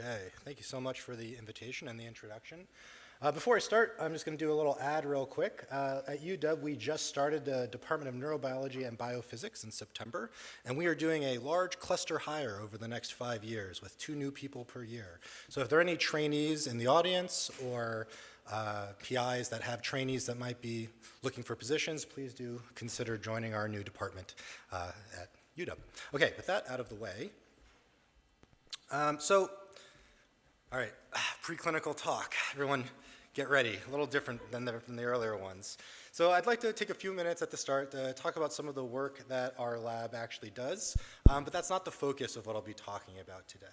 Okay, thank you so much for the invitation and the introduction. Before I start, I'm just going to do a little ad real quick. At UW, we just started the Department of Neurobiology and Biophysics in September, and we are doing a large cluster hire over the next 5 years with 2 new people per year. So if there are any trainees in the audience or PIs that have trainees that might be looking for positions, please do consider joining our new department at UW. Okay, with that out of the way. All right, preclinical talk. Everyone get ready, a little different than the earlier ones. So I'd like to take a few minutes at the start to talk about some of the work that our lab actually does, but that's not the focus of what I'll be talking about today.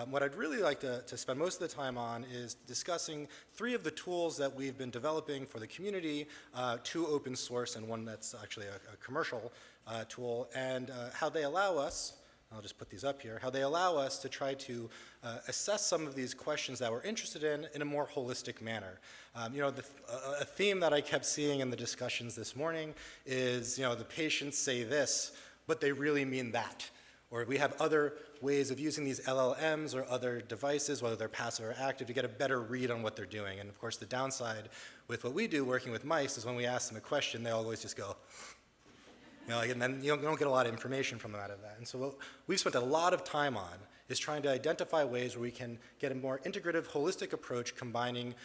What I'd really like to spend most of the time on is discussing 3 of the tools that we've been developing for the community, 2 open source and 1 that's actually a commercial tool, and how they allow us, I'll just put these up here, how they allow us to try to assess some of these questions that we're interested in a more holistic manner. A theme that I kept seeing in the discussions this morning is, the patients say this, but they really mean that. Or we have other ways of using these LLMs or other devices, whether they're passive or active, to get a better read on what they're doing. And of course, the downside with what we do working with mice is when we ask them a question, they always just go, and then you don't get a lot of information from them out of that. And so what we've spent a lot of time on is trying to identify ways where we can get a more integrative, holistic approach combining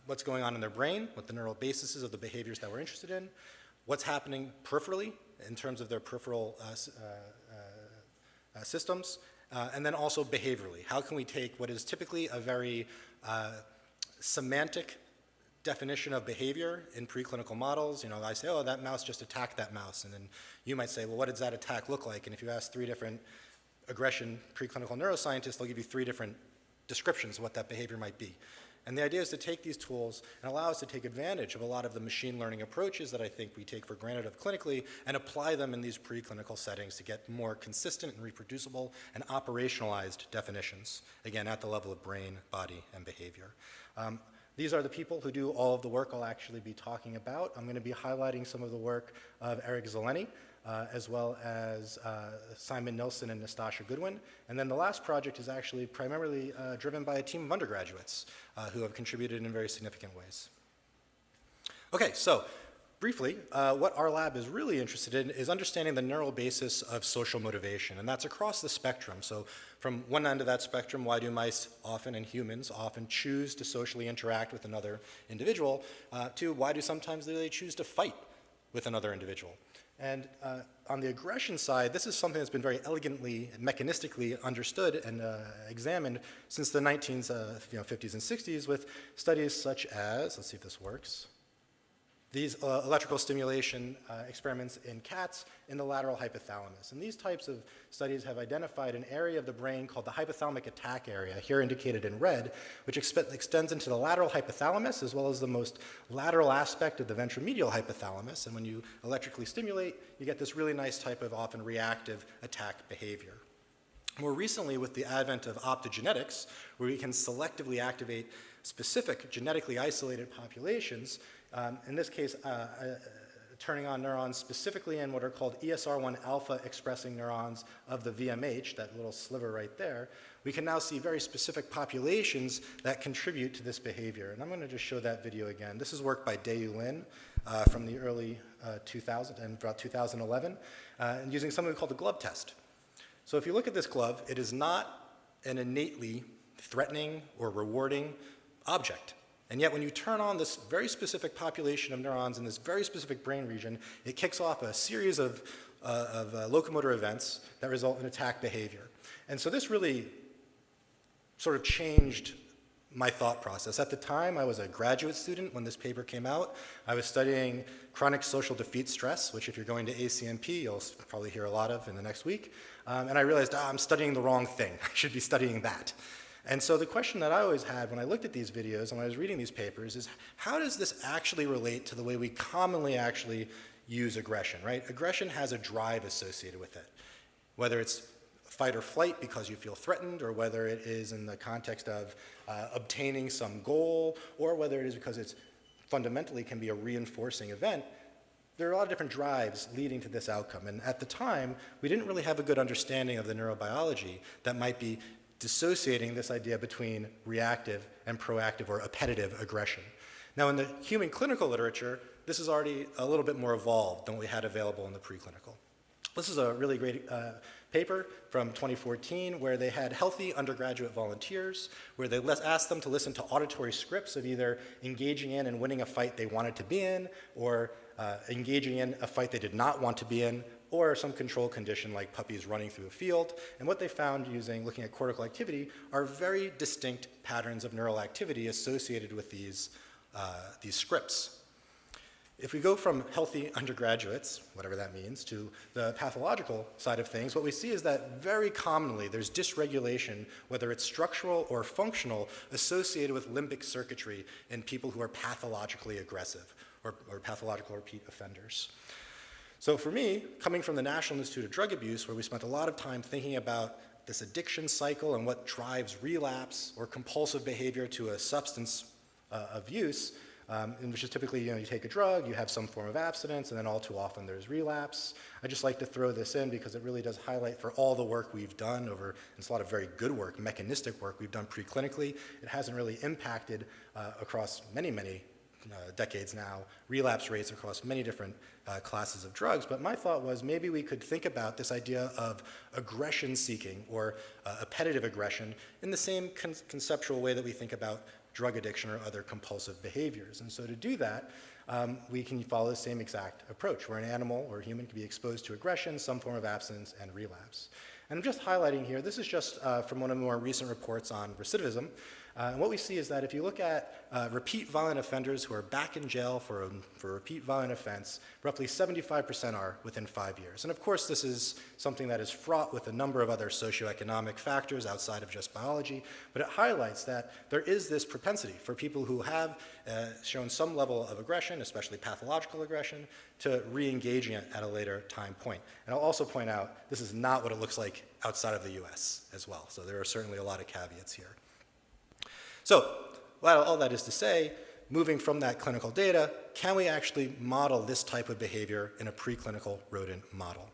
what's going on in their brain, what the neural basis is of the behaviors that we're interested in, what's happening peripherally in terms of their peripheral systems, and then also behaviorally. How can we take what is typically a very semantic definition of behavior in preclinical models? I say, oh, that mouse just attacked that mouse. And then you might say, well, what does that attack look like? And if you ask 3 different aggression preclinical neuroscientists, they'll give you 3 different descriptions of what that behavior might be. And the idea is to take these tools and allow us to take advantage of a lot of the machine learning approaches that I think we take for granted of clinically and apply them in these preclinical settings to get more consistent and reproducible and operationalized definitions, again, at the level of brain, body, and behavior. These are the people who do all of the work I'll actually be talking about. I'm going to be highlighting some of the work of Eric Zeleny, as well as Simon Nilsson and Nastasha Goodwin. And then the last project is actually primarily driven by a team of undergraduates who have contributed in very significant ways. Okay, so briefly, what our lab is really interested in is understanding the neural basis of social motivation, and that's across the spectrum. So from one end of that spectrum, why do mice often, and humans often, choose to socially interact with another individual, to why do sometimes they choose to fight with another individual? And on the aggression side, this is something that's been very elegantly and mechanistically understood and examined since the 50s and 60s with studies such as, let's see if this works, these electrical stimulation experiments in cats in the lateral hypothalamus. And these types of studies have identified an area of the brain called the hypothalamic attack area, here indicated in red, which extends into the lateral hypothalamus as well as the most lateral aspect of the ventromedial hypothalamus. And when you electrically stimulate, you get this really nice type of often reactive attack behavior. More recently, with the advent of optogenetics, where we can selectively activate specific genetically isolated populations, in this case, turning on neurons specifically in what are called ESR1 alpha expressing neurons of the VMH, that little sliver right there, we can now see very specific populations that contribute to this behavior. And I'm going to just show that video again. This is work by Dae-Yu Lin from the early 2000s and about 2011, and using something called the glove test. So if you look at this glove, it is not an innately threatening or rewarding object. And yet when you turn on this very specific population of neurons in this very specific brain region, it kicks off a series of locomotor events that result in attack behavior. And so this really sort of changed my thought process. At the time, I was a graduate student when this paper came out. I was studying chronic social defeat stress, which if you're going to ACMP, you'll probably hear a lot of in the next week. And I realized, I'm studying the wrong thing. I should be studying that. And so the question that I always had when I looked at these videos and when I was reading these papers is, how does this actually relate to the way we commonly actually use aggression, right? Aggression has a drive associated with it, whether it's fight or flight because you feel threatened, or whether it is in the context of obtaining some goal, or whether it is because it's fundamentally can be a reinforcing event. There are a lot of different drives leading to this outcome. And at the time, we didn't really have a good understanding of the neurobiology that might be dissociating this idea between reactive and proactive or appetitive aggression. Now, in the human clinical literature, this is already a little bit more evolved than what we had available in the preclinical. This is a really great paper from 2014 where they had healthy undergraduate volunteers, where they asked them to listen to auditory scripts of either engaging in and winning a fight they wanted to be in, or engaging in a fight they did not want to be in, or some control condition like puppies running through a field. And what they found looking at cortical activity are very distinct patterns of neural activity associated with these scripts. If we go from healthy undergraduates, whatever that means, to the pathological side of things, what we see is that very commonly there's dysregulation, whether it's structural or functional, associated with limbic circuitry in people who are pathologically aggressive or pathological repeat offenders. So for me, coming from the National Institute of Drug Abuse, where we spent a lot of time thinking about this addiction cycle and what drives relapse or compulsive behavior to a substance of use, which is typically, you take a drug, you have some form of abstinence, and then all too often there's relapse. I just like to throw this in because it really does highlight for all the work we've done over, it's a lot of very good work, mechanistic work we've done preclinically. It hasn't really impacted across many decades now, relapse rates across many different classes of drugs. But my thought was maybe we could think about this idea of aggression seeking or appetitive aggression in the same conceptual way that we think about drug addiction or other compulsive behaviors. And so to do that, we can follow the same exact approach, where an animal or human can be exposed to aggression, some form of abstinence, and relapse. And I'm just highlighting here, this is just from one of the more recent reports on recidivism. And what we see is that if you look at repeat violent offenders who are back in jail for a repeat violent offense, roughly 75% are within 5 years. And of course, this is something that is fraught with a number of other socioeconomic factors outside of just biology, but it highlights that there is this propensity for people who have shown some level of aggression, especially pathological aggression, to re-engaging it at a later time point. And I'll also point out, this is not what it looks like outside of the US as well. So there are certainly a lot of caveats here. So, well, all that is to say, moving from that clinical data, can we actually model this type of behavior in a preclinical rodent model?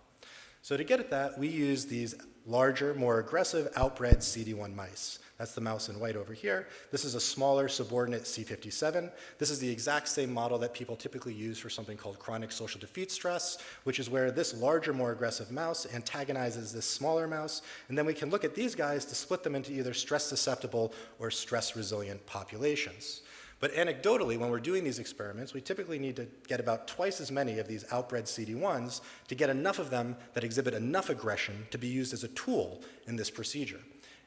So to get at that, we use these larger, more aggressive outbred CD1 mice. That's the mouse in white over here. This is a smaller subordinate C57. This is the exact same model that people typically use for something called chronic social defeat stress, which is where this larger, more aggressive mouse antagonizes this smaller mouse. And then we can look at these guys to split them into either stress susceptible or stress resilient populations. But anecdotally, when we're doing these experiments, we typically need to get about twice as many of these outbred CD1s to get enough of them that exhibit enough aggression to be used as a tool in this procedure.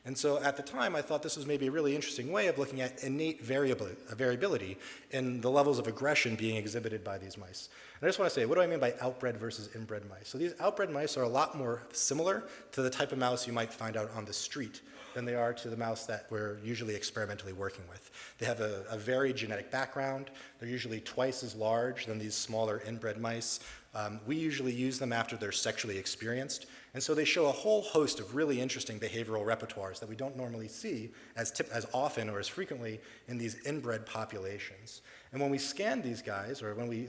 And so at the time, I thought this was maybe a really interesting way of looking at innate variability in the levels of aggression being exhibited by these mice. And I just want to say, what do I mean by outbred versus inbred mice? So these outbred mice are a lot more similar to the type of mouse you might find out on the street than they are to the mouse that we're usually experimentally working with. They have a varied genetic background. They're usually twice as large than these smaller inbred mice. We usually use them after they're sexually experienced. And so they show a whole host of really interesting behavioral repertoires that we don't normally see as often or as frequently in these inbred populations. And when we scan these guys, or when we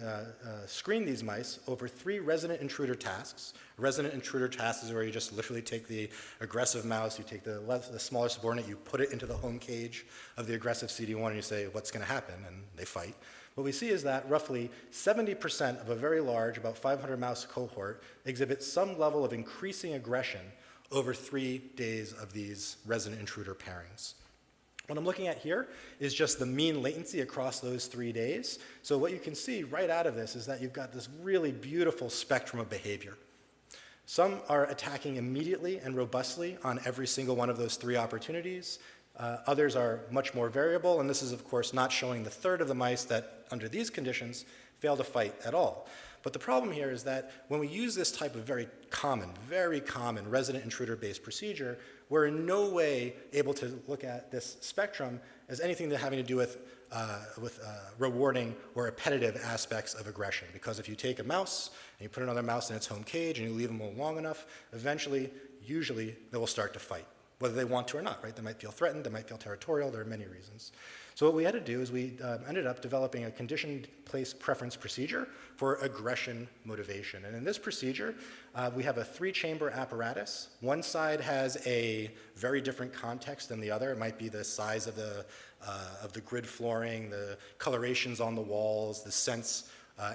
screen these mice over 3 resident intruder tasks, a resident intruder task is where you just literally take the aggressive mouse, you take the smaller subordinate, you put it into the home cage of the aggressive CD1, and you say, what's going to happen? And they fight. What we see is that roughly 70% of a very large, about 500 mouse cohort, exhibit some level of increasing aggression over 3 days of these resident intruder pairings. What I'm looking at here is just the mean latency across those 3 days. So what you can see right out of this is that you've got this really beautiful spectrum of behavior. Some are attacking immediately and robustly on every single one of those 3 opportunities. Others are much more variable, and this is, of course, not showing the third of the mice that, under these conditions, fail to fight at all. But the problem here is that when we use this type of very common resident intruder-based procedure, we're in no way able to look at this spectrum as anything having to do with rewarding or appetitive aspects of aggression. Because if you take a mouse and you put another mouse in its home cage and you leave them long enough, eventually, usually, they will start to fight, whether they want to or not, right? They might feel threatened, they might feel territorial, there are many reasons. So what we had to do is we ended up developing a conditioned place preference procedure for aggression motivation. And in this procedure, we have a 3-chamber apparatus. One side has a very different context than the other. It might be the size of the grid flooring, the colorations on the walls, the sense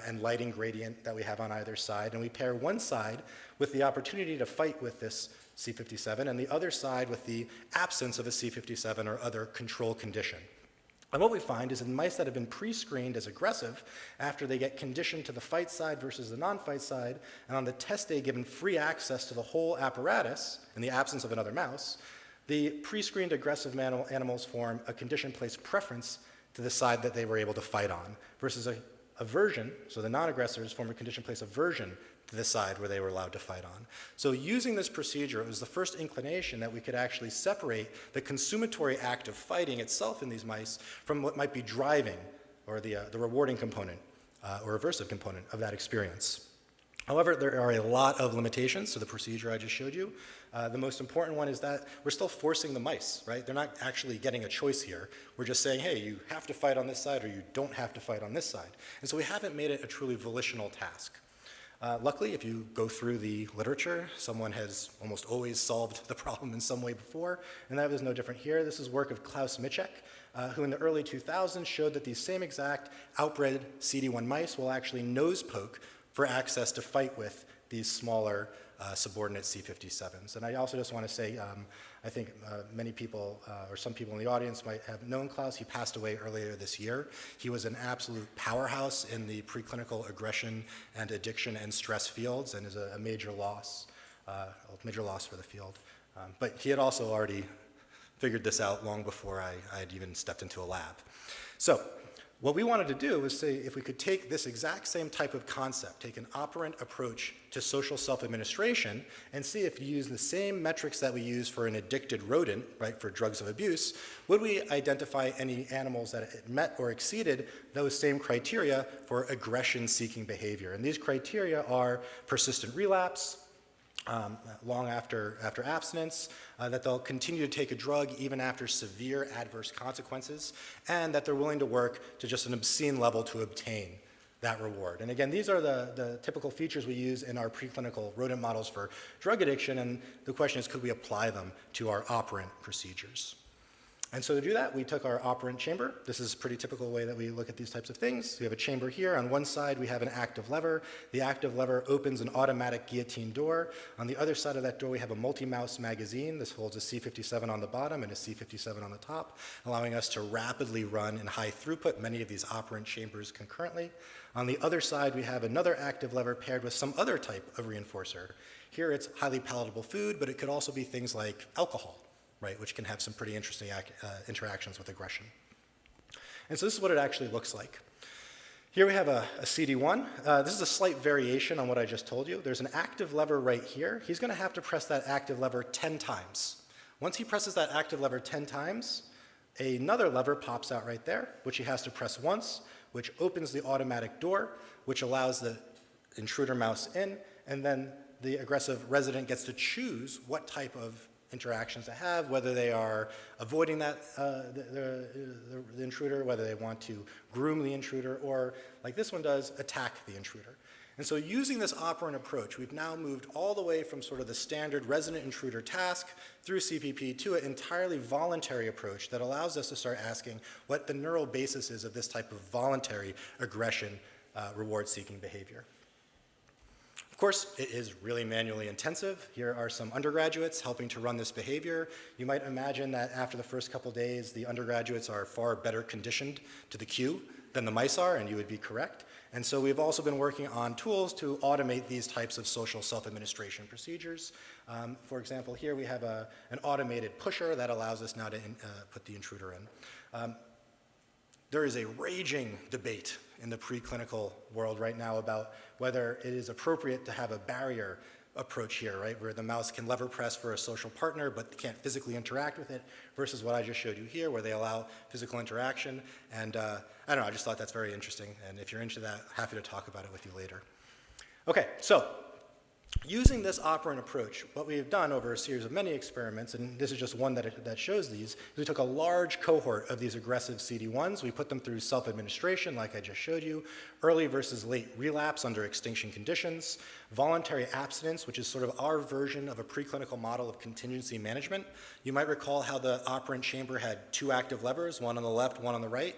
and lighting gradient that we have on either side. And we pair one side with the opportunity to fight with this C57 and the other side with the absence of a C57 or other control condition. And what we find is in mice that have been pre-screened as aggressive, after they get conditioned to the fight side versus the non-fight side, and on the test day given free access to the whole apparatus in the absence of another mouse, the pre-screened aggressive animals form a conditioned place preference to the side that they were able to fight on, versus a aversion, so the non-aggressors form a conditioned place aversion to the side where they were allowed to fight on. So using this procedure, it was the first inclination that we could actually separate the consumatory act of fighting itself in these mice from what might be driving, or the rewarding component, or aversive component of that experience. However, there are a lot of limitations to the procedure I just showed you. The most important one is that we're still forcing the mice, right? They're not actually getting a choice here. We're just saying, hey, you have to fight on this side or you don't have to fight on this side. And so we haven't made it a truly volitional task. Luckily, if you go through the literature, someone has almost always solved the problem in some way before, and that was no different here. This is work of Klaus Mitschek, who in the early 2000s showed that these same exact outbred CD1 mice will actually nose poke for access to fight with these smaller subordinate C57s. And I also just want to say, I think many people, or some people in the audience might have known Klaus. He passed away earlier this year. He was an absolute powerhouse in the preclinical aggression and addiction and stress fields, and is a major loss for the field. But he had also already figured this out long before I had even stepped into a lab. So what we wanted to do was say if we could take this exact same type of concept, take an operant approach to social self-administration, and see if you use the same metrics that we use for an addicted rodent, right, for drugs of abuse, would we identify any animals that met or exceeded those same criteria for aggression-seeking behavior. And these criteria are persistent relapse, long after abstinence, that they'll continue to take a drug even after severe adverse consequences, and that they're willing to work to just an obscene level to obtain that reward. And again, these are the typical features we use in our preclinical rodent models for drug addiction, and the question is, could we apply them to our operant procedures? And so to do that, we took our operant chamber. This is a pretty typical way that we look at these types of things. We have a chamber here. On one side, we have an active lever. The active lever opens an automatic guillotine door. On the other side of that door, we have a multi-mouse magazine. This holds a C57 on the bottom and a C57 on the top, allowing us to rapidly run in high throughput many of these operant chambers concurrently. On the other side, we have another active lever paired with some other type of reinforcer. Here, it's highly palatable food, but it could also be things like alcohol, right, which can have some pretty interesting interactions with aggression. And so this is what it actually looks like. Here we have a CD1. This is a slight variation on what I just told you. There's an active lever right here. He's going to have to press that active lever 10 times. Once he presses that active lever 10 times, another lever pops out right there, which he has to press once, which opens the automatic door, which allows the intruder mouse in, and then the aggressive resident gets to choose what type of interactions to have, whether they are avoiding that the intruder, whether they want to groom the intruder, or like this one does, attack the intruder. And so using this operant approach, we've now moved all the way from sort of the standard resident intruder task through CPP to an entirely voluntary approach that allows us to start asking what the neural basis is of this type of voluntary aggression reward-seeking behavior. Of course, it is really manually intensive. Here are some undergraduates helping to run this behavior. You might imagine that after the first couple days, the undergraduates are far better conditioned to the cue than the mice are, and you would be correct. And so we've also been working on tools to automate these types of social self-administration procedures. For example, here we have an automated pusher that allows us now to put the intruder in. There is a raging debate in the preclinical world right now about whether it is appropriate to have a barrier approach here, right, where the mouse can lever press for a social partner but can't physically interact with it, versus what I just showed you here, where they allow physical interaction. And I don't know, I just thought that's very interesting, and if you're into that, happy to talk about it with you later. Okay, so using this operant approach, what we have done over a series of many experiments, and this is just one that shows these, is we took a large cohort of these aggressive CD1s, we put them through self-administration, like I just showed you, early versus late relapse under extinction conditions, voluntary abstinence, which is sort of our version of a preclinical model of contingency management. You might recall how the operant chamber had two active levers, one on the left, one on the right.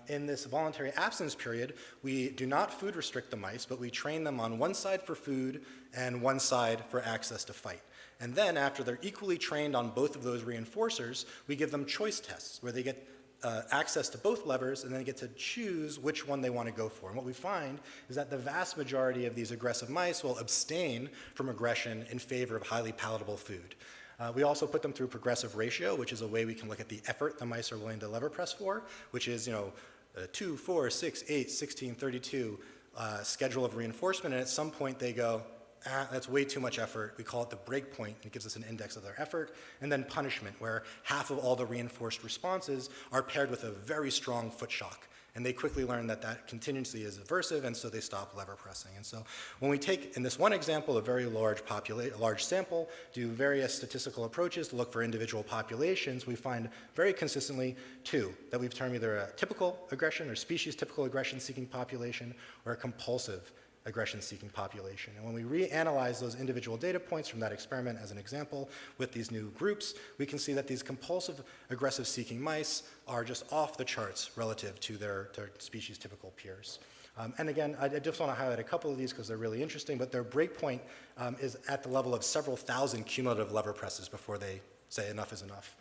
In this voluntary abstinence period, we do not food restrict the mice, but we train them on one side for food and one side for access to fight. And then after they're equally trained on both of those reinforcers, we give them choice tests where they get access to both levers and then they get to choose which one they want to go for. And what we find is that the vast majority of these aggressive mice will abstain from aggression in favor of highly palatable food. We also put them through progressive ratio, which is a way we can look at the effort the mice are willing to lever press for, which is 2, 4, 6, 8, 16, 32 schedule of reinforcement, and at some point they go, that's way too much effort. We call it the break point, and it gives us an index of their effort. And then punishment, where half of all the reinforced responses are paired with a very strong foot shock. And they quickly learn that that contingency is aversive, and so they stop lever pressing. And so when we take, in this one example, a very large sample, do various statistical approaches to look for individual populations, we find very consistently two, that we've termed either a typical aggression or species typical aggression-seeking population or a compulsive aggression-seeking population. And when we reanalyze those individual data points from that experiment as an example with these new groups, we can see that these compulsive aggressive-seeking mice are just off the charts relative to their species-typical peers. And again, I just want to highlight a couple of these because they're really interesting, but their breakpoint is at the level of several thousand cumulative lever presses before they say enough is enough.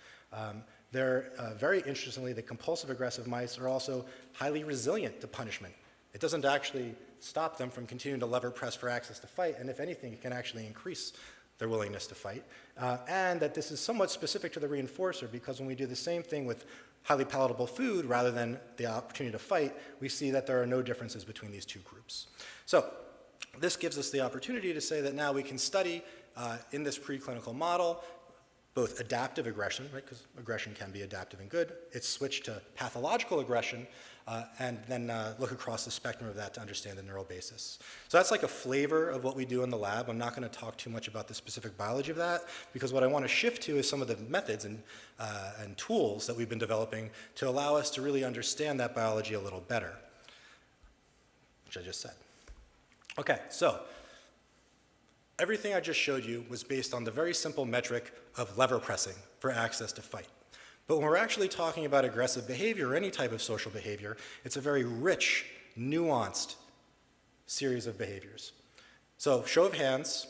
Very interestingly, the compulsive aggressive mice are also highly resilient to punishment. It doesn't actually stop them from continuing to lever press for access to fight, and if anything, it can actually increase their willingness to fight. And that this is somewhat specific to the reinforcer, because when we do the same thing with highly palatable food rather than the opportunity to fight, we see that there are no differences between these two groups. So this gives us the opportunity to say that now we can study in this preclinical model both adaptive aggression, right, because aggression can be adaptive and good. It's switched to pathological aggression, and then look across the spectrum of that to understand the neural basis. So that's like a flavor of what we do in the lab. I'm not going to talk too much about the specific biology of that, because what I want to shift to is some of the methods and tools that we've been developing to allow us to really understand that biology a little better, which I just said. Okay, so everything I just showed you was based on the very simple metric of lever pressing for access to fight. But when we're actually talking about aggressive behavior or any type of social behavior, it's a very rich, nuanced series of behaviors. So show of hands.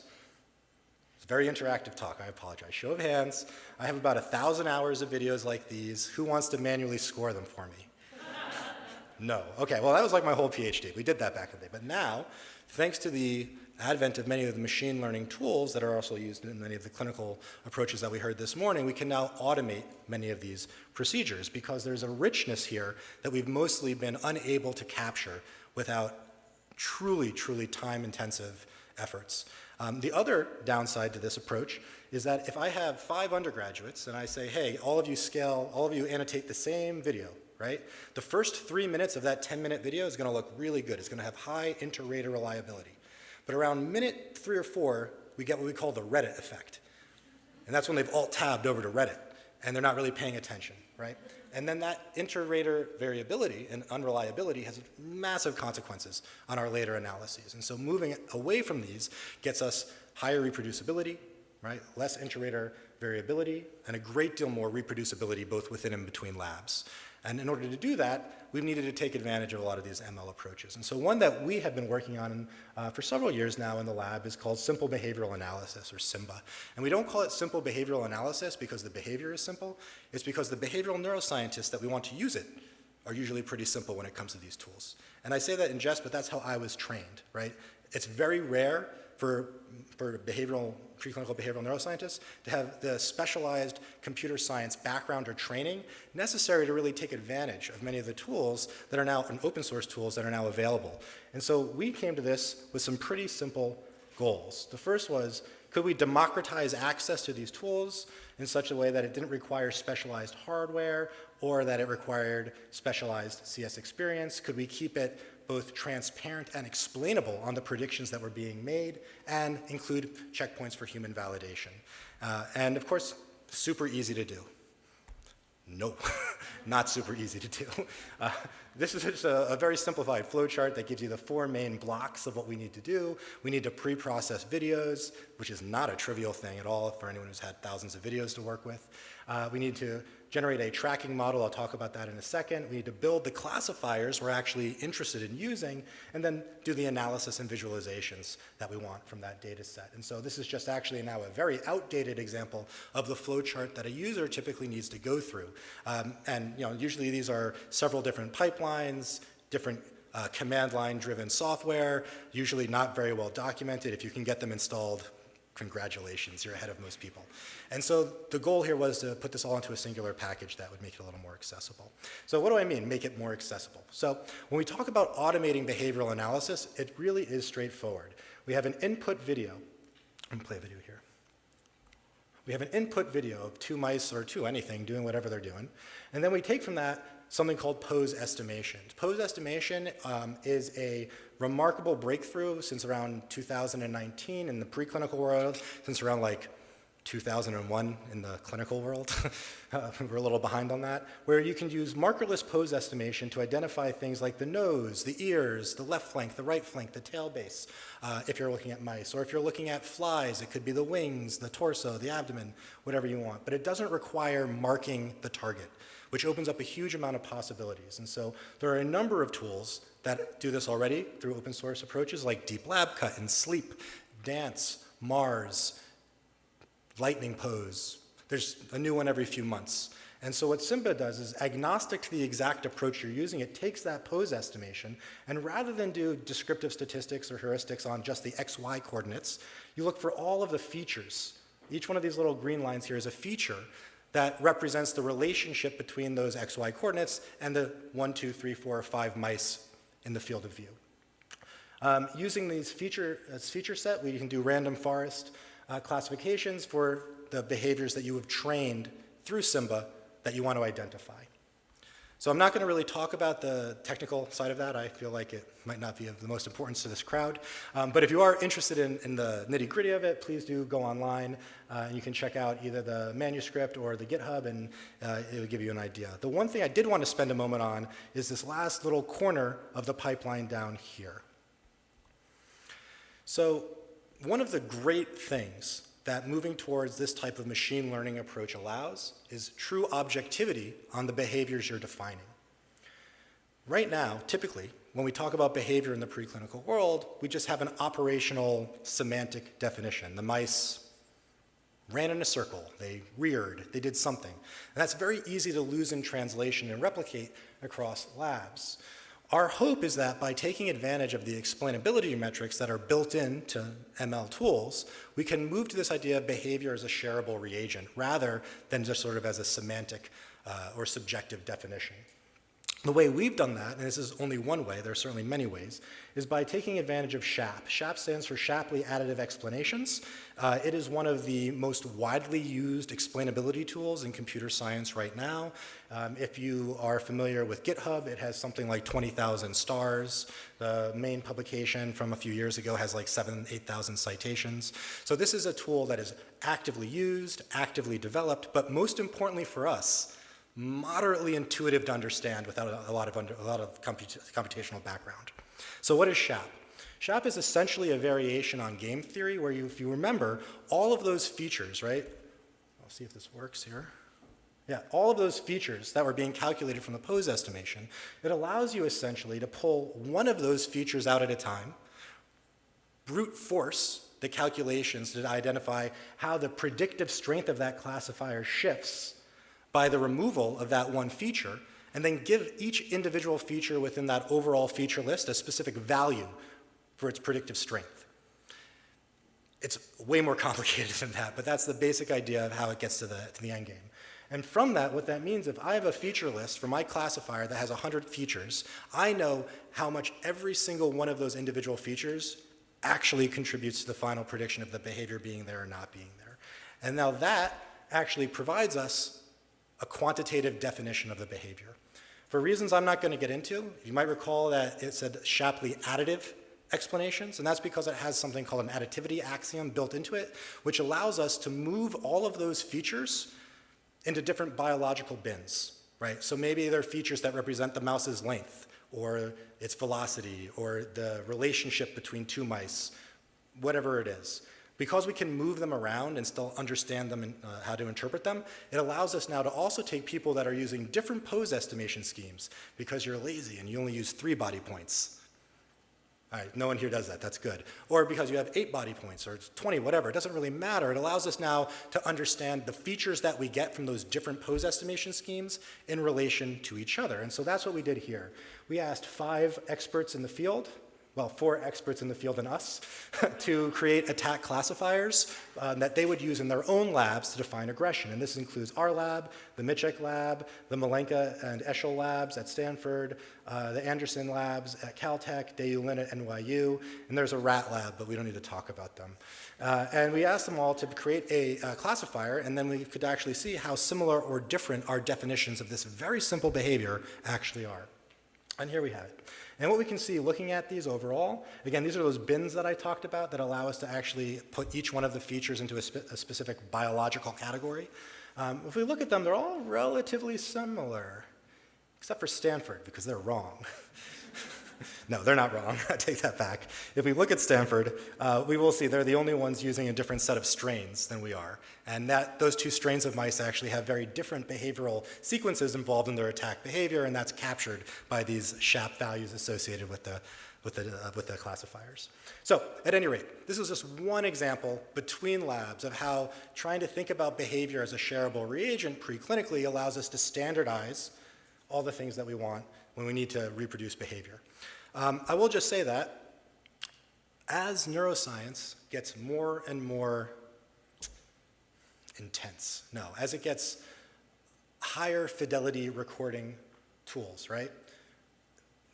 It's a very interactive talk, I apologize. Show of hands. I have about 1,000 hours of videos like these. Who wants to manually score them for me? No. Okay, well, that was like my whole PhD. We did that back in the day. But now, thanks to the advent of many of the machine learning tools that are also used in many of the clinical approaches that we heard this morning, we can now automate many of these procedures because there's a richness here that we've mostly been unable to capture without truly, truly time-intensive efforts. The other downside to this approach is that if I have 5 undergraduates and I say, hey, all of you annotate the same video, right? The first 3 minutes of that 10-minute video is going to look really good. It's going to have high inter-rater reliability. But around minute 3 or 4, we get what we call the Reddit effect. And that's when they've alt-tabbed over to Reddit, and they're not really paying attention, right? And then that inter-rater variability and unreliability has massive consequences on our later analyses. And so moving away from these gets us higher reproducibility, right? Less inter-rater variability, and a great deal more reproducibility both within and between labs. And in order to do that, we've needed to take advantage of a lot of these ML approaches. And so one that we have been working on for several years now in the lab is called simple behavioral analysis, or SIMBA. And we don't call it simple behavioral analysis because the behavior is simple. It's because the behavioral neuroscientists that we want to use it are usually pretty simple when it comes to these tools. And I say that in jest, but that's how I was trained, right? It's very rare for preclinical behavioral neuroscientists to have the specialized computer science background or training necessary to really take advantage of many of the tools that are now, and open source tools that are now available. And so we came to this with some pretty simple goals. The first was, could we democratize access to these tools in such a way that it didn't require specialized hardware or that it required specialized CS experience? Could we keep it both transparent and explainable on the predictions that were being made, and include checkpoints for human validation. And of course, super easy to do. No, not super easy to do. This is just a very simplified flowchart that gives you the 4 main blocks of what we need to do. We need to pre-process videos, which is not a trivial thing at all for anyone who's had thousands of videos to work with. We need to generate a tracking model. I'll talk about that in a second. We need to build the classifiers we're actually interested in using, and then do the analysis and visualizations that we want from that data set. And so this is just actually now a very outdated example of the flowchart that a user typically needs to go through. And usually these are several different pipelines, different command line driven software, usually not very well documented. If you can get them installed, congratulations, you're ahead of most people. And so the goal here was to put this all into a singular package that would make it a little more accessible. So what do I mean, make it more accessible? So when we talk about automating behavioral analysis, it really is straightforward. We have an input video. I'm gonna play a video here. We have an input video of 2 mice or 2 anything doing whatever they're doing. And then we take from that something called pose estimation. Pose estimation is a remarkable breakthrough since around 2019 in the preclinical world, since around like 2001 in the clinical world. We're a little behind on that, where you can use markerless pose estimation to identify things like the nose, the ears, the left flank, the right flank, the tail base, if you're looking at mice. Or if you're looking at flies, it could be the wings, the torso, the abdomen, whatever you want. But it doesn't require marking the target, which opens up a huge amount of possibilities. And so there are a number of tools that do this already through open source approaches like Deep Lab Cut and Sleep, Dance, Mars, Lightning Pose. There's a new one every few months. And so what Simba does is, agnostic to the exact approach you're using, it takes that pose estimation, and rather than do descriptive statistics or heuristics on just the XY coordinates, you look for all of the features. Each one of these little green lines here is a feature that represents the relationship between those XY coordinates and the 1, 2, 3, 4, or 5 mice in the field of view. Using these feature set, we can do random forest classifications for the behaviors that you have trained through Simba that you want to identify. So I'm not going to really talk about the technical side of that. I feel like it might not be of the most importance to this crowd. But if you are interested in the nitty-gritty of it, please do go online. And you can check out either the manuscript or the GitHub, and it will give you an idea. The one thing I did want to spend a moment on is this last little corner of the pipeline down here. So one of the great things that moving towards this type of machine learning approach allows is true objectivity on the behaviors you're defining. Right now, typically, when we talk about behavior in the preclinical world, we just have an operational semantic definition. The mice ran in a circle, they reared, they did something. And that's very easy to lose in translation and replicate across labs. Our hope is that by taking advantage of the explainability metrics that are built into ML tools, we can move to this idea of behavior as a shareable reagent rather than just sort of as a semantic or subjective definition. The way we've done that, and this is only one way, there are certainly many ways, is by taking advantage of SHAP. SHAP stands for Shapley Additive Explanations. It is one of the most widely used explainability tools in computer science right now. If you are familiar with GitHub, it has something like 20,000 stars. The main publication from a few years ago has like 7,000, 8,000 citations. So this is a tool that is actively used, actively developed, but most importantly for us, moderately intuitive to understand without a lot of computational background. So what is SHAP? SHAP is essentially a variation on game theory where if you remember, all of those features, right? I'll see if this works here. Yeah, all of those features that were being calculated from the pose estimation, it allows you essentially to pull one of those features out at a time, brute force the calculations to identify how the predictive strength of that classifier shifts by the removal of that one feature, and then give each individual feature within that overall feature list a specific value for its predictive strength. It's way more complicated than that, but that's the basic idea of how it gets to the end game. And from that, what that means, if I have a feature list for my classifier that has 100 features, I know how much every single one of those individual features actually contributes to the final prediction of the behavior being there or not being there. And now that actually provides us a quantitative definition of the behavior. For reasons I'm not going to get into, you might recall that it said Shapley additive explanations, and that's because it has something called an additivity axiom built into it, which allows us to move all of those features into different biological bins, right? So maybe there are features that represent the mouse's length, or its velocity, or the relationship between two mice, whatever it is. Because we can move them around and still understand them and how to interpret them, it allows us now to also take people that are using different pose estimation schemes because you're lazy and you only use 3 body points. All right, no one here does that, that's good. Or because you have 8 body points or 20, whatever, it doesn't really matter. It allows us now to understand the features that we get from those different pose estimation schemes in relation to each other. And so that's what we did here. We asked 5 experts in the field, well, 4 experts in the field and us, to create attack classifiers that they would use in their own labs to define aggression. And this includes our lab, the Mitchell lab, the Malenka and Eschel labs at Stanford, the Anderson labs at Caltech, Dayu at NYU, and there's a rat lab, but we don't need to talk about them. And we asked them all to create a classifier, and then we could actually see how similar or different our definitions of this very simple behavior actually are. And here we have it. And what we can see looking at these overall, again, these are those bins that I talked about that allow us to actually put each one of the features into a specific biological category. If we look at them, they're all relatively similar, except for Stanford, because they're wrong. No, they're not wrong. I take that back. If we look at Stanford, we will see they're the only ones using a different set of strains than we are. And those 2 strains of mice actually have very different behavioral sequences involved in their attack behavior, and that's captured by these SHAP values associated with the classifiers. So, at any rate, this is just one example between labs of how trying to think about behavior as a shareable reagent preclinically allows us to standardize all the things that we want when we need to reproduce behavior. I will just say that as neuroscience gets more and more intense, as it gets higher fidelity recording tools, right?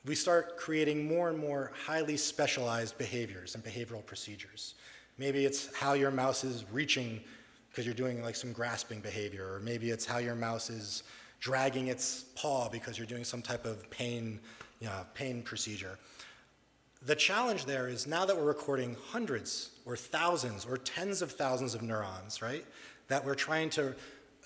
We start creating more and more highly specialized behaviors and behavioral procedures. Maybe it's how your mouse is reaching because you're doing like some grasping behavior, or maybe it's how your mouse is dragging its paw because you're doing some type of pain procedure. The challenge there is now that we're recording hundreds or thousands or tens of thousands of neurons, right, that we're trying to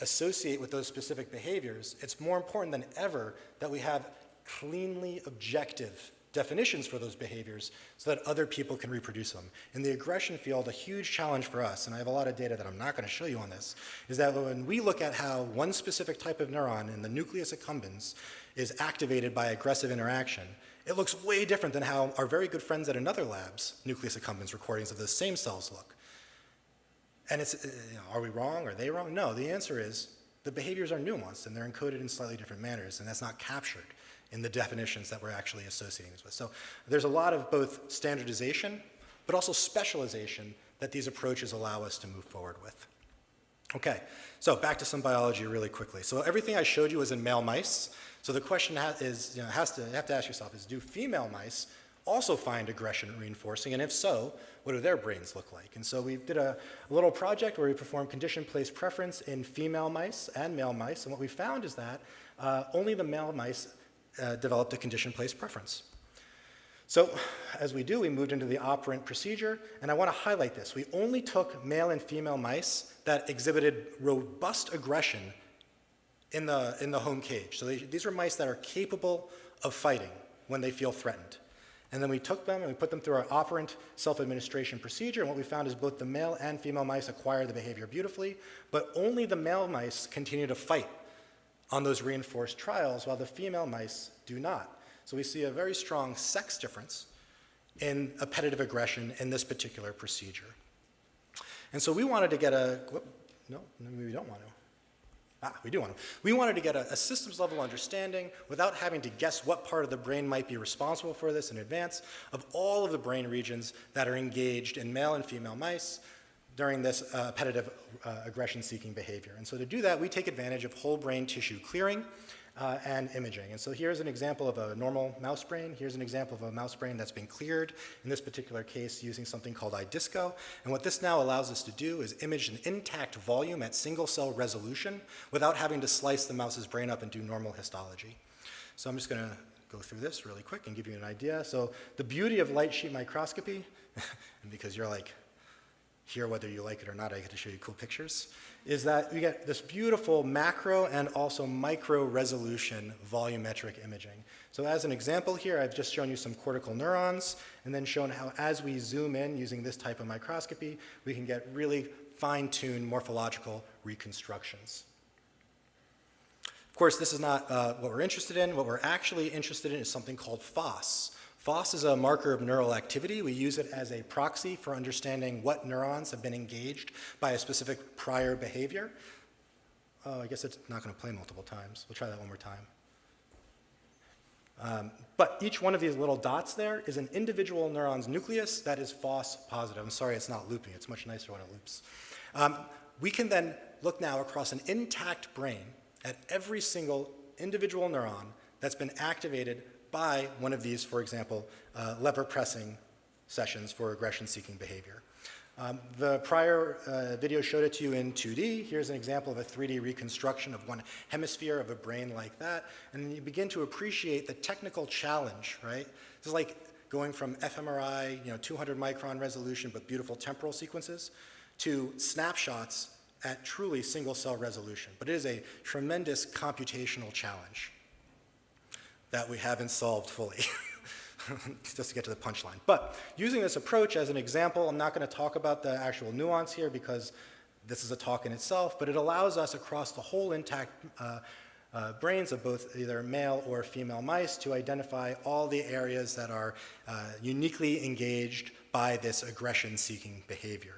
associate with those specific behaviors, it's more important than ever that we have cleanly objective definitions for those behaviors so that other people can reproduce them. In the aggression field, a huge challenge for us, and I have a lot of data that I'm not going to show you on this, is that when we look at how one specific type of neuron in the nucleus accumbens is activated by aggressive interaction, it looks way different than how our very good friends at another lab's nucleus accumbens recordings of the same cells look. And it's, are we wrong? Are they wrong? No, the answer is the behaviors are nuanced and they're encoded in slightly different manners, and that's not captured in the definitions that we're actually associating this with. So there's a lot of both standardization, but also specialization that these approaches allow us to move forward with. Okay, so back to some biology really quickly. So everything I showed you was in male mice. So the question is, you have to ask yourself is, do female mice also find aggression reinforcing? And if so, what do their brains look like? And so we did a little project where we performed condition-place preference in female mice and male mice. And what we found is that only the male mice developed a condition-place preference. So as we do, we moved into the operant procedure, and I want to highlight this. We only took male and female mice that exhibited robust aggression in the home cage. So these were mice that are capable of fighting when they feel threatened. And then we took them and we put them through our operant self-administration procedure, and what we found is both the male and female mice acquire the behavior beautifully, but only the male mice continue to fight on those reinforced trials, while the female mice do not. So we see a very strong sex difference in appetitive aggression in this particular procedure. And so we wanted to get no, maybe we don't want to. We do want to. We wanted to get a systems level understanding without having to guess what part of the brain might be responsible for this in advance of all of the brain regions that are engaged in male and female mice during this appetitive aggression-seeking behavior. And so to do that, we take advantage of whole brain tissue clearing and imaging. And so here's an example of a normal mouse brain. Here's an example of a mouse brain that's been cleared, in this particular case using something called iDisco. And what this now allows us to do is image an intact volume at single-cell resolution without having to slice the mouse's brain up and do normal histology. So I'm just going to go through this really quick and give you an idea. So the beauty of light sheet microscopy, and because you're like, here whether you like it or not, I get to show you cool pictures, is that you get this beautiful macro and also micro resolution volumetric imaging. So as an example here, I've just shown you some cortical neurons and then shown how as we zoom in using this type of microscopy, we can get really fine-tuned morphological reconstructions. Of course, this is not what we're interested in. What we're actually interested in is something called FOSS. FOSS is a marker of neural activity. We use it as a proxy for understanding what neurons have been engaged by a specific prior behavior. Oh, I guess it's not going to play multiple times. We'll try that one more time. But each one of these little dots there is an individual neuron's nucleus that is FOSS positive. I'm sorry it's not looping. It's much nicer when it loops. We can then look now across an intact brain at every single individual neuron that's been activated by one of these, for example, lever pressing sessions for aggression-seeking behavior. The prior video showed it to you in 2D. Here's an example of a 3D reconstruction of one hemisphere of a brain like that. And you begin to appreciate the technical challenge, right? This is like going from fMRI, 200 micron resolution, but beautiful temporal sequences, to snapshots at truly single cell resolution. But it is a tremendous computational challenge that we haven't solved fully, just to get to the punchline. But using this approach as an example, I'm not going to talk about the actual nuance here because this is a talk in itself, but it allows us across the whole intact brains of both either male or female mice to identify all the areas that are uniquely engaged by this aggression-seeking behavior.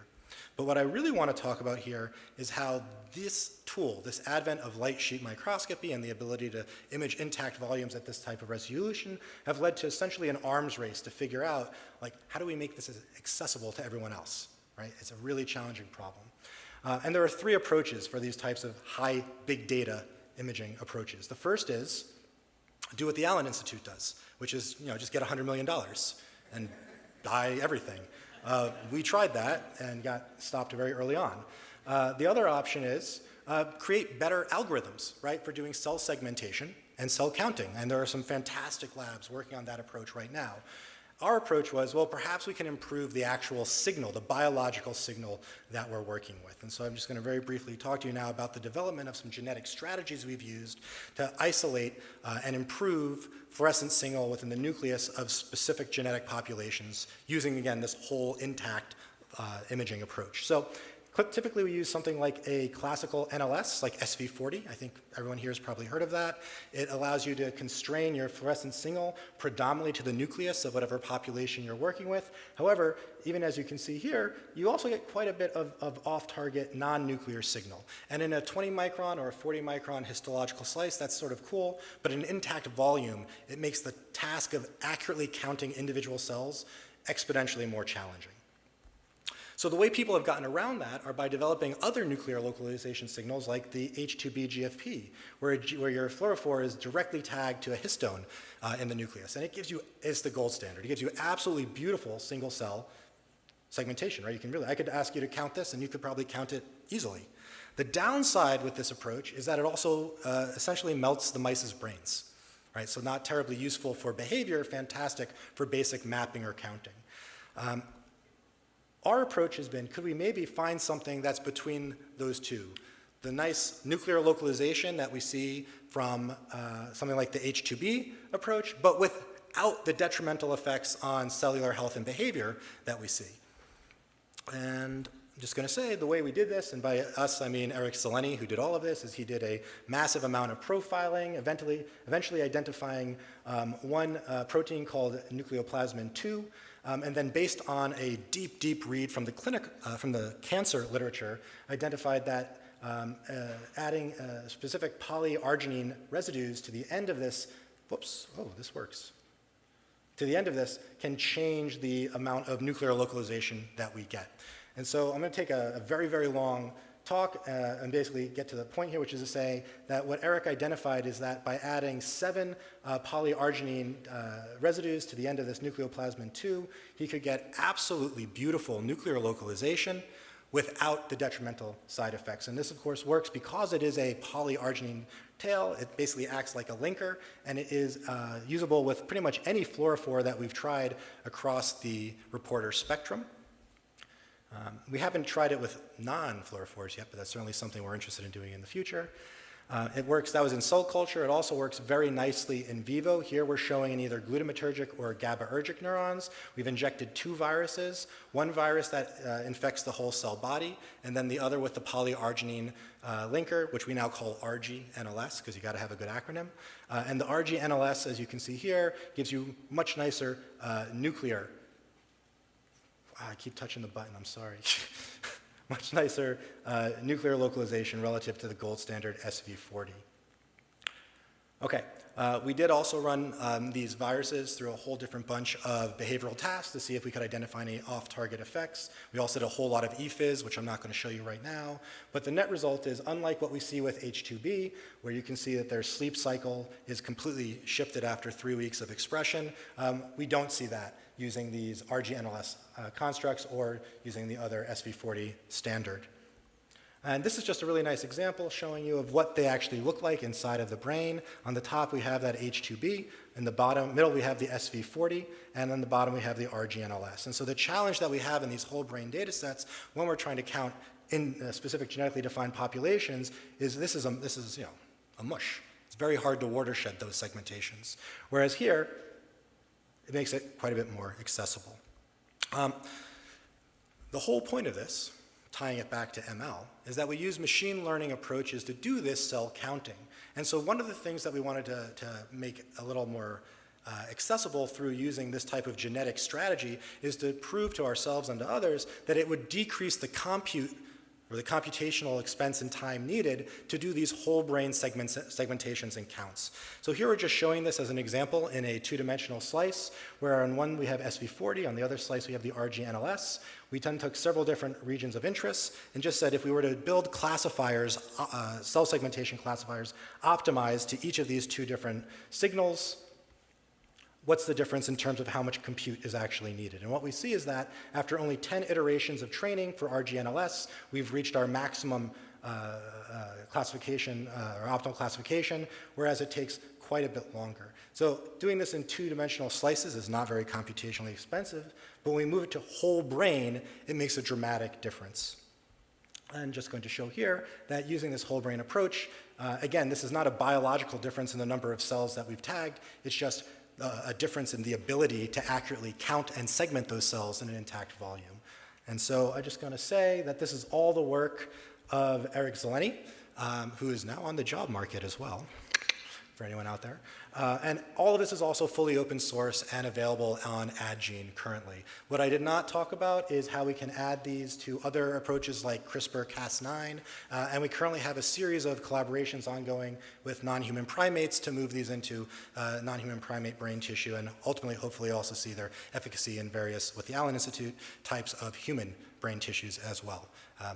But what I really want to talk about here is how this tool, this advent of light sheet microscopy and the ability to image intact volumes at this type of resolution have led to essentially an arms race to figure out, like, how do we make this accessible to everyone else, right? It's a really challenging problem. And there are three approaches for these types of high big data imaging approaches. The first is do what the Allen Institute does, which is, just get $100 million and buy everything. We tried that and got stopped very early on. The other option is create better algorithms, right, for doing cell segmentation and cell counting. And there are some fantastic labs working on that approach right now. Our approach was, well, perhaps we can improve the actual signal, the biological signal that we're working with. And so I'm just going to very briefly talk to you now about the development of some genetic strategies we've used to isolate and improve fluorescent signal within the nucleus of specific genetic populations using, again, this whole intact imaging approach. So typically we use something like a classical NLS, like SV40. I think everyone here has probably heard of that. It allows you to constrain your fluorescent signal predominantly to the nucleus of whatever population you're working with. However, even as you can see here, you also get quite a bit of off-target non-nuclear signal. And in a 20 micron or a 40 micron histological slice, that's sort of cool, but in an intact volume, it makes the task of accurately counting individual cells exponentially more challenging. So the way people have gotten around that are by developing other nuclear localization signals like the H2B GFP, where your fluorophore is directly tagged to a histone in the nucleus. And it's the gold standard. It gives you absolutely beautiful single cell segmentation, right? I could ask you to count this and you could probably count it easily. The downside with this approach is that it also essentially melts the mice's brains, right? So not terribly useful for behavior, fantastic for basic mapping or counting. Our approach has been, could we maybe find something that's between those two? The nice nuclear localization that we see from something like the H2B approach, but without the detrimental effects on cellular health and behavior that we see. And I'm just going to say the way we did this, and by us I mean Eric Seleni, who did all of this, is he did a massive amount of profiling, eventually identifying one protein called nucleoplasmin 2, and then based on a deep read from the cancer literature, identified that adding specific polyarginine residues to the end of this, this works. To the end of this can change the amount of nuclear localization that we get. And so I'm going to take a very long talk and basically get to the point here, which is to say that what Eric identified is that by adding 7 polyarginine residues to the end of this nucleoplasmin 2, he could get absolutely beautiful nuclear localization without the detrimental side effects. And this, of course, works because it is a polyarginine tail. It basically acts like a linker, and it is usable with pretty much any fluorophore that we've tried across the reporter spectrum. We haven't tried it with non-fluorophores yet, but that's certainly something we're interested in doing in the future. It works, that was in cell culture. It also works very nicely in vivo. Here we're showing in either glutamatergic or GABAergic neurons. We've injected 2 viruses, one virus that infects the whole cell body, and then the other with the polyarginine linker, which we now call RG-NLS, because you got to have a good acronym. And the RG-NLS, as you can see here, gives you much nicer nuclear. I keep touching the button, I'm sorry. Much nicer nuclear localization relative to the gold standard SV40. Okay, we did also run these viruses through a whole different bunch of behavioral tasks to see if we could identify any off-target effects. We also did a whole lot of EPHIS, which I'm not going to show you right now. But the net result is, unlike what we see with H2B, where you can see that their sleep cycle is completely shifted after 3 weeks of expression, we don't see that using these RG-NLS constructs or using the other SV40 standard. And this is just a really nice example showing you of what they actually look like inside of the brain. On the top we have that H2B, in the middle we have the SV40, and on the bottom we have the RG-NLS. And so the challenge that we have in these whole brain data sets when we're trying to count in specific genetically defined populations is this is a mush. It's very hard to watershed those segmentations. Whereas here, it makes it quite a bit more accessible. The whole point of this, tying it back to ML, is that we use machine learning approaches to do this cell counting. And so one of the things that we wanted to make a little more accessible through using this type of genetic strategy is to prove to ourselves and to others that it would decrease the compute or the computational expense and time needed to do these whole brain segmentations and counts. So here we're just showing this as an example in a 2-dimensional slice, where on one we have SV40, on the other slice we have the RG-NLS. We then took several different regions of interest and just said if we were to build classifiers, cell segmentation classifiers, optimized to each of these 2 different signals, what's the difference in terms of how much compute is actually needed? And what we see is that after only 10 iterations of training for RG-NLS, we've reached our maximum classification or optimal classification, whereas it takes quite a bit longer. So doing this in 2-dimensional slices is not very computationally expensive, but when we move it to whole brain, it makes a dramatic difference. I'm just going to show here that using this whole brain approach, again, this is not a biological difference in the number of cells that we've tagged, it's just a difference in the ability to accurately count and segment those cells in an intact volume. And so I'm just going to say that this is all the work of Eric Zeleny, who is now on the job market as well, for anyone out there. And all of this is also fully open source and available on AdGene currently. What I did not talk about is how we can add these to other approaches like CRISPR-Cas9, and we currently have a series of collaborations ongoing with non-human primates to move these into non-human primate brain tissue and ultimately, hopefully, also see their efficacy in various, with the Allen Institute, types of human brain tissues as well.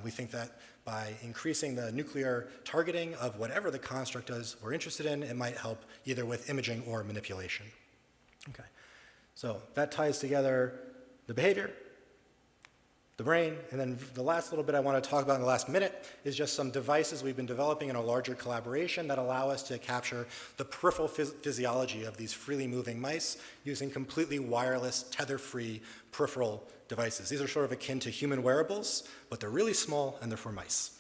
We think that by increasing the nuclear targeting of whatever the construct is we're interested in, it might help either with imaging or manipulation. Okay, so that ties together the behavior, the brain, and then the last little bit I want to talk about in the last minute is just some devices we've been developing in a larger collaboration that allow us to capture the peripheral physiology of these freely moving mice using completely wireless, tether-free peripheral devices. These are sort of akin to human wearables, but they're really small and they're for mice.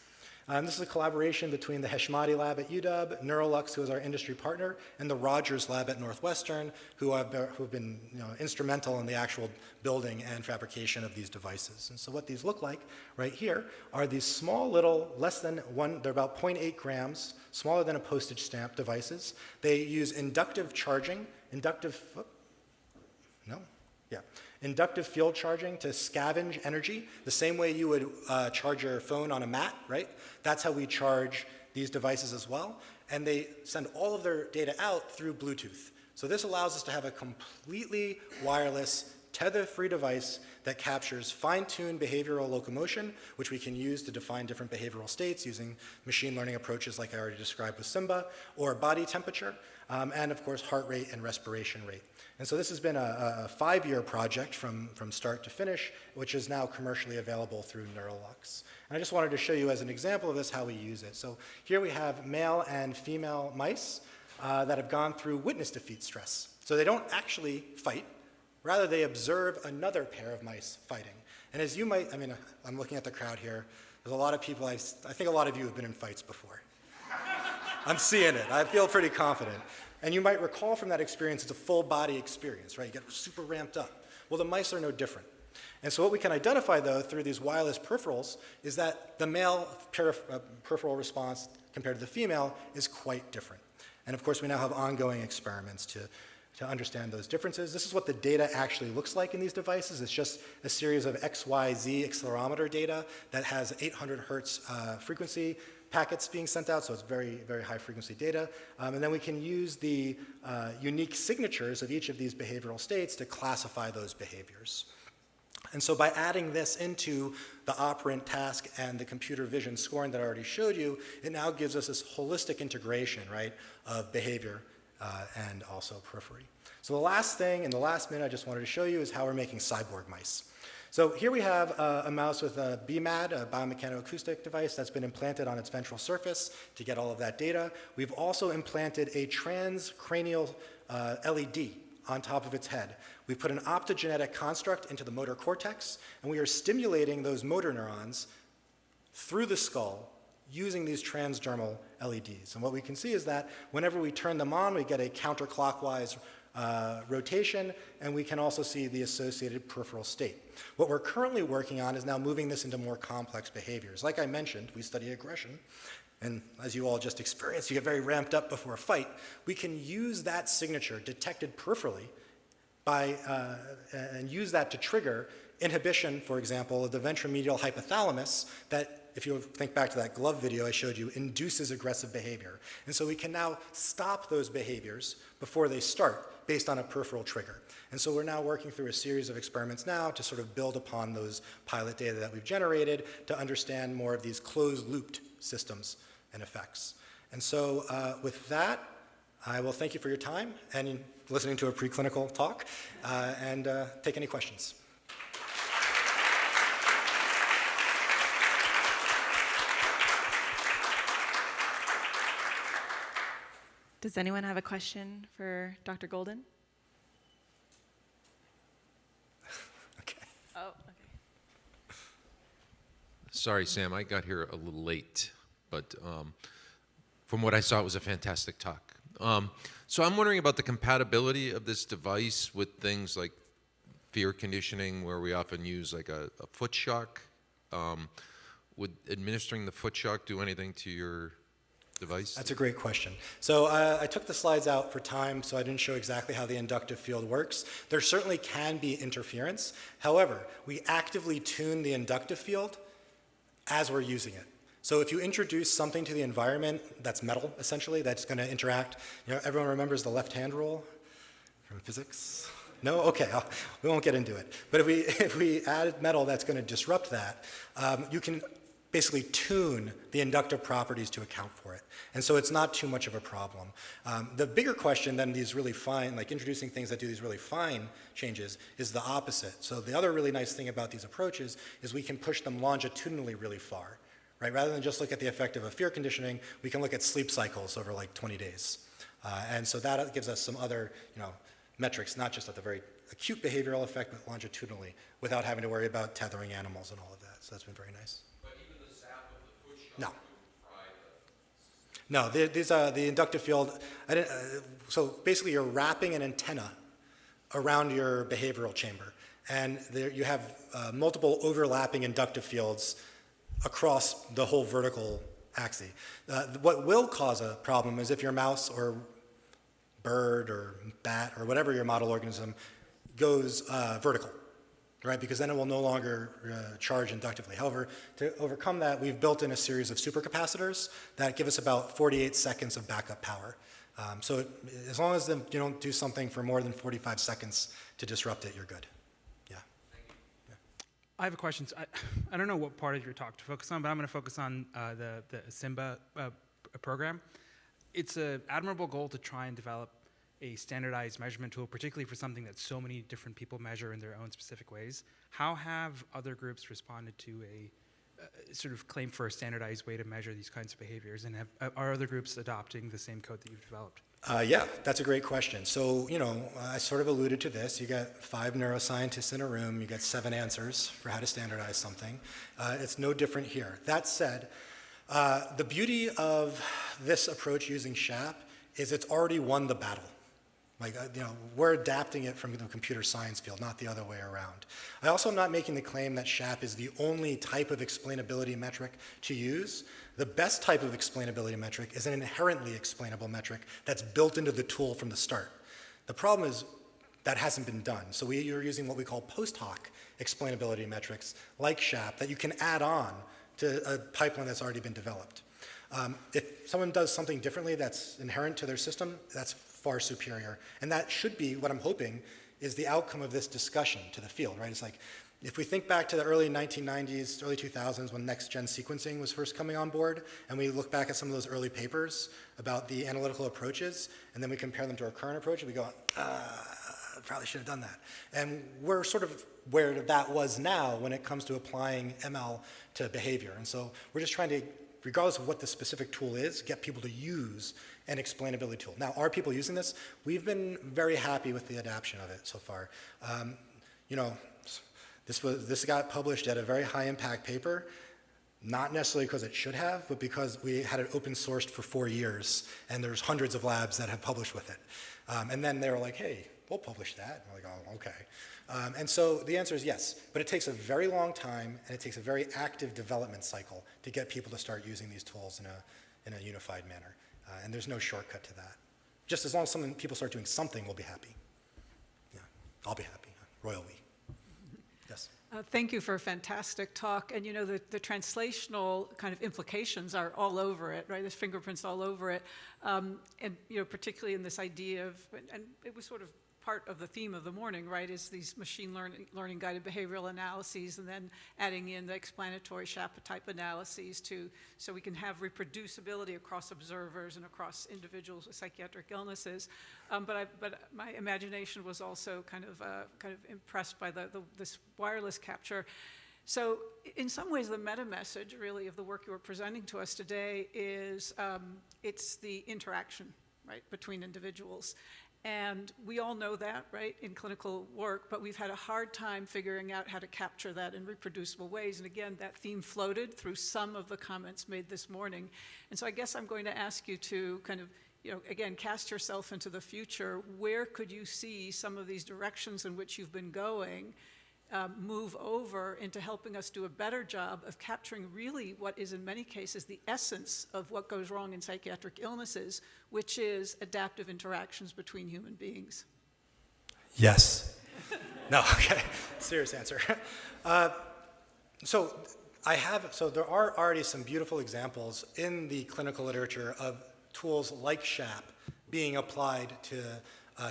This is a collaboration between the Heshmati lab at UW, Neurolux, who is our industry partner, and the Rogers lab at Northwestern, who have been instrumental in the actual building and fabrication of these devices. And so what these look like right here are these small little, they're about 0.8 grams, smaller than a postage stamp devices. They use inductive charging, inductive field charging to scavenge energy, the same way you would charge your phone on a mat, right? That's how we charge these devices as well. And they send all of their data out through Bluetooth. So this allows us to have a completely wireless, tether-free device that captures fine-tuned behavioral locomotion, which we can use to define different behavioral states using machine learning approaches like I already described with Simba, or body temperature, and of course heart rate and respiration rate. And so this has been a 5-year project from start to finish, which is now commercially available through Neurolux. And I just wanted to show you as an example of this how we use it. So here we have male and female mice that have gone through witness defeat stress. So they don't actually fight, rather they observe another pair of mice fighting. And as you might, I mean, I'm looking at the crowd here, there's a lot of people, I think a lot of you have been in fights before. I'm seeing it, I feel pretty confident. And you might recall from that experience, it's a full body experience, right? You get super ramped up. Well, the mice are no different. And so what we can identify, though, through these wireless peripherals is that the male peripheral response compared to the female is quite different. And of course, we now have ongoing experiments to understand those differences. This is what the data actually looks like in these devices. It's just a series of X, Y, Z accelerometer data that has 800 hertz frequency packets being sent out, so it's very, very high frequency data. And then we can use the unique signatures of each of these behavioral states to classify those behaviors. And so by adding this into the operant task and the computer vision scoring that I already showed you, it now gives us this holistic integration, right, of behavior and also periphery. So the last thing, in the last minute, I just wanted to show you is how we're making cyborg mice. So here we have a mouse with a BMAD, a biomechanoacoustic device that's been implanted on its ventral surface to get all of that data. We've also implanted a transcranial LED on top of its head. We put an optogenetic construct into the motor cortex, and we are stimulating those motor neurons through the skull using these transdermal LEDs. And what we can see is that whenever we turn them on, we get a counterclockwise rotation, and we can also see the associated peripheral state. What we're currently working on is now moving this into more complex behaviors. Like I mentioned, we study aggression, and as you all just experienced, you get very ramped up before a fight. We can use that signature detected peripherally and use that to trigger inhibition, for example, of the ventromedial hypothalamus that, if you think back to that glove video I showed you, induces aggressive behavior. And so we can now stop those behaviors before they start based on a peripheral trigger. And so we're now working through a series of experiments now to sort of build upon those pilot data that we've generated to understand more of these closed-looped systems and effects. And so with that, I will thank you for your time and listening to a preclinical talk and take any questions. Does anyone have a question for Dr. Golden? Okay. Oh, okay. Sorry, Sam, I got here a little late, but from what I saw, it was a fantastic talk. So I'm wondering about the compatibility of this device with things like fear conditioning, where we often use like a foot shock. Would administering the foot shock do anything to your device? That's a great question. So I took the slides out for time, so I didn't show exactly how the inductive field works. There certainly can be interference. However, we actively tune the inductive field as we're using it. So if you introduce something to the environment that's metal, essentially, that's going to interact, you know, everyone remembers the left-hand rule from physics? No? Okay, we won't get into it. But if we add metal that's going to disrupt that, you can basically tune the inductive properties to account for it. And so it's not too much of a problem. The bigger question than these really fine, like introducing things that do these really fine changes, is the opposite. So the other really nice thing about these approaches is we can push them longitudinally really far. Right? Rather than just look at the effect of a fear conditioning, we can look at sleep cycles over like 20 days. And so that gives us some other metrics, not just at the very acute behavioral effect, but longitudinally, without having to worry about tethering animals and all of that. So that's been very nice. But even the zap of the foot shock No. wouldn't fry No, the inductive field, so basically you're wrapping an antenna around your behavioral chamber. And there you have multiple overlapping inductive fields across the whole vertical axis. What will cause a problem is if your mouse or bird or bat or whatever your model organism goes vertical, right? Because then it will no longer charge inductively. However, to overcome that, we've built in a series of supercapacitors that give us about 48 seconds of backup power. So as long as you don't do something for more than 45 seconds to disrupt it, you're good. I have a question. So I don't know what part of your talk to focus on, but I'm going to focus on the SIMBA program. It's an admirable goal to try and develop a standardized measurement tool, particularly for something that so many different people measure in their own specific ways. How have other groups responded to a sort of claim for a standardized way to measure these kinds of behaviors, and are other groups adopting the same code that you've developed? Yeah, that's a great question. So, I sort of alluded to this. You got 5 neuroscientists in a room, you got 7 answers for how to standardize something. It's no different here. That said, the beauty of this approach using SHAP is it's already won the battle. Like, we're adapting it from the computer science field, not the other way around. I also am not making the claim that SHAP is the only type of explainability metric to use. The best type of explainability metric is an inherently explainable metric that's built into the tool from the start. The problem is that hasn't been done. So we are using what we call post hoc explainability metrics, like SHAP, that you can add on to a pipeline that's already been developed. If someone does something differently that's inherent to their system, that's far superior. And that should be, what I'm hoping, is the outcome of this discussion to the field, right? It's like, if we think back to the early 1990s, early 2000s, when next-gen sequencing was first coming on board, and we look back at some of those early papers about the analytical approaches, and then we compare them to our current approach, and we go, probably should have done that. And we're sort of where that was now when it comes to applying ML to behavior. And so we're just trying to, regardless of what the specific tool is, get people to use an explainability tool. Now, are people using this? We've been very happy with the adoption of it so far. This got published at a very high impact paper, not necessarily because it should have, but because we had it open sourced for 4 years, and there's hundreds of labs that have published with it. And then they were like, hey, we'll publish that. And we're like, oh, okay. And so the answer is yes, but it takes a very long time, and it takes a very active development cycle to get people to start using these tools in a unified manner. And there's no shortcut to that. Just as long as people start doing something, we'll be happy. Yeah, I'll be happy. Royal we. Yes. Thank you for a fantastic talk. And the translational kind of implications are all over it, right? There's fingerprints all over it. And particularly in this idea of, and it was sort of part of the theme of the morning, right, is these machine learning guided behavioral analyses, and then adding in the explanatory SHAPA type analyses so we can have reproducibility across observers and across individuals with psychiatric illnesses. But my imagination was also kind of impressed by this wireless capture. So in some ways, the meta message really of the work you were presenting to us today is it's the interaction, right, between individuals. And we all know that, right, in clinical work, but we've had a hard time figuring out how to capture that in reproducible ways. And again, that theme floated through some of the comments made this morning. And so I guess I'm going to ask you to kind of, again, cast yourself into the future. Where could you see some of these directions in which you've been going move over into helping us do a better job of capturing really what is in many cases the essence of what goes wrong in psychiatric illnesses, which is adaptive interactions between human beings? Yes. No, okay. Serious answer. So there are already some beautiful examples in the clinical literature of tools like SHAP being applied to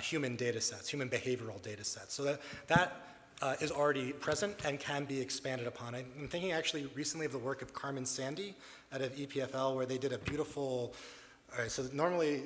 human data sets, human behavioral data sets. So that is already present and can be expanded upon. I'm thinking actually recently of the work of Carmen Sandy out of EPFL, where they did a beautiful, all right, so normally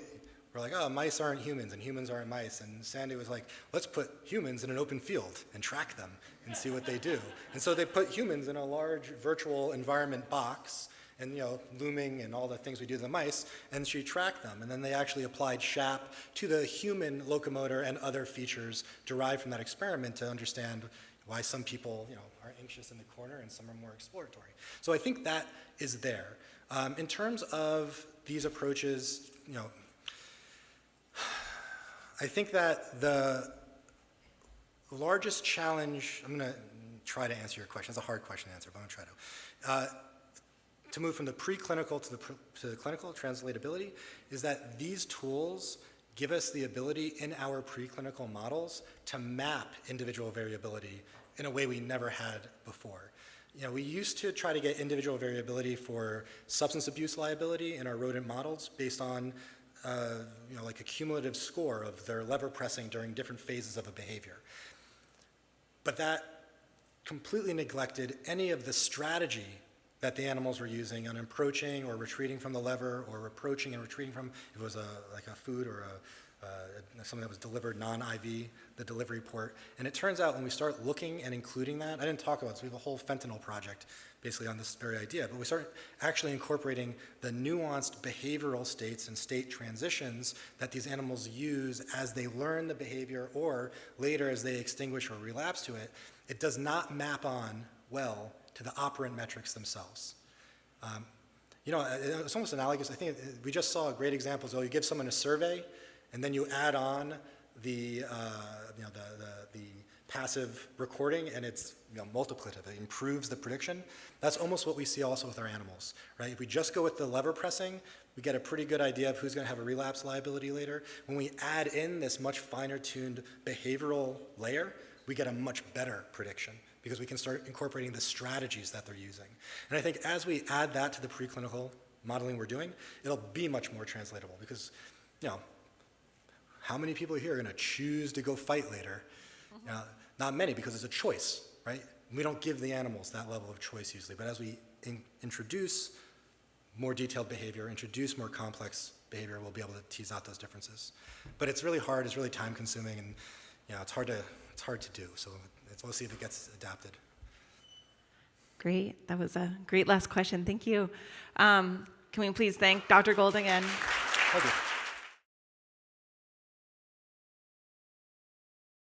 we're like, oh, mice aren't humans and humans aren't mice. And Sandy was like, let's put humans in an open field and track them and see what they do. And so they put humans in a large virtual environment box, and looming and all the things we do to the mice, and she tracked them. And then they actually applied SHAP to the human locomotor and other features derived from that experiment to understand why some people are anxious in the corner and some are more exploratory. So I think that is there. In terms of these approaches, I think that the largest challenge, I'm going to try to answer your question. It's a hard question to answer, but I'm going to try to move from the preclinical to the clinical translatability, is that these tools give us the ability in our preclinical models to map individual variability in a way we never had before. We used to try to get individual variability for substance abuse liability in our rodent models based on like a cumulative score of their lever pressing during different phases of a behavior. But that completely neglected any of the strategy that the animals were using on approaching or retreating from the lever, or approaching and retreating from, if it was like a food or something that was delivered non-IV, the delivery port. And it turns out when we start looking and including that, I didn't talk about this, we have a whole fentanyl project basically on this very idea, but we start actually incorporating the nuanced behavioral states and state transitions that these animals use as they learn the behavior, or later as they extinguish or relapse to it. It does not map on well to the operant metrics themselves. You know, it's almost analogous. I think we just saw a great example. So you give someone a survey, and then you add on the passive recording, and it's multiplicative. It improves the prediction. That's almost what we see also with our animals, right? If we just go with the lever pressing, we get a pretty good idea of who's going to have a relapse liability later. When we add in this much finer-tuned behavioral layer, we get a much better prediction, because we can start incorporating the strategies that they're using. And I think as we add that to the preclinical modeling we're doing, it'll be much more translatable, because, how many people here are going to choose to go fight later? Not many, because it's a choice, right? We don't give the animals that level of choice usually, but as we introduce more detailed behavior, introduce more complex behavior, we'll be able to tease out those differences. But it's really hard, it's really time consuming, and it's hard to do. So we'll see if it gets adapted. Great. That was a great last question. Thank you. Can we please thank Dr. Gold again? Thank you.